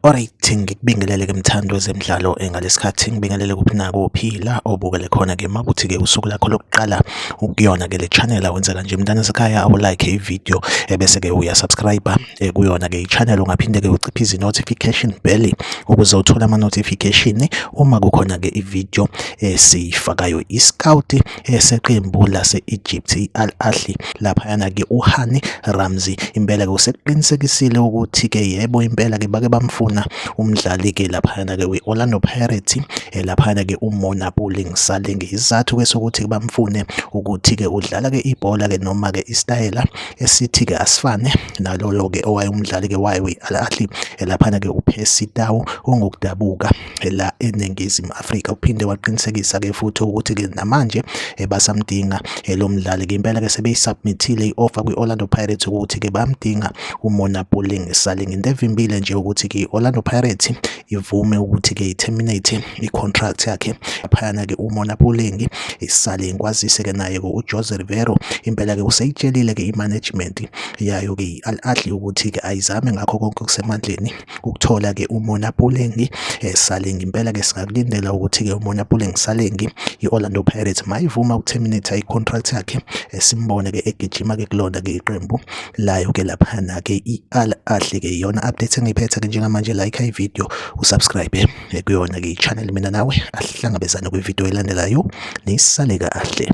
Alright, ngikubingelele-ke mthando wezemidlalo ngalesikhathi ngibingelele kuphinako uphila obukele khona-ke makuthi-ke usuku lakho lokuqala ukuyona-ke le channel awenza kanje mntana esekhaya awulike ivideo bese-ke uyasubscribe kuyona-ke i-channel ungaphinde-ke uciphize i-notification bell ukuze uthole ama-notification uma kukhona-ke ivideo esiyifakayo. I-scout seqembu lase-Egypt i-Al Ahly laphayana-ke uHani Ramzi impela-ke useqinisekisile ukuthi-ke yebo impela-ke bake bamfuna umdlali-ke laphayana-ke we-Orlando Pirates laphayana-ke uMona Pulling Saling. Isizathu-ke sokuthi bamfune ukuthi-ke udlala-ke ibhola-ke noma-ke isitayela esithi-ke asifane naloyo-ke owayemdlali-ke wayo we-Al Ahly laphana-ke uPercy Tau ongokudabuka la eNingizimu Afrika. Uphinde waqinisekisa-ke futhi ukuthi-ke namanje basamdinga lo mdlali-ke impela-ke sebeyisubmithile i-offer kwi-Orlando Pirates ukuthi-ke bamdinga uMona Pulling Saling. Into evimbile nje ukuthi-ke i-Orlando Pirates ivume ukuthi-ke i-terminate i-contract yakhe laphayana-ke uMona Pulling Saling. Kwazise-ke naye-ke uJose Riveros impela-ke useyitshelile-ke i-management yayo-ke i-Al Ahly ukuthi-ke ayizame ngakho konke okusemandleni ukuthola-ke uMona Pulling Saling. Impela-ke singakulindela ukuthi-ke uMona Pulling Saling i-Orlando Pirates mayivuma ukuterminate i-contract yakhe simbone-ke egijima-ke kulona-ke iqembu layo-ke laphana-ke i-Al Ahly-ke. Iyona update engiyiphethe-ke njengamanje. Like ivideo usubscribe kuyona-ke i-channel. Mina nawe asihlangabezane kwivideo elandelayo. Nisale kahle.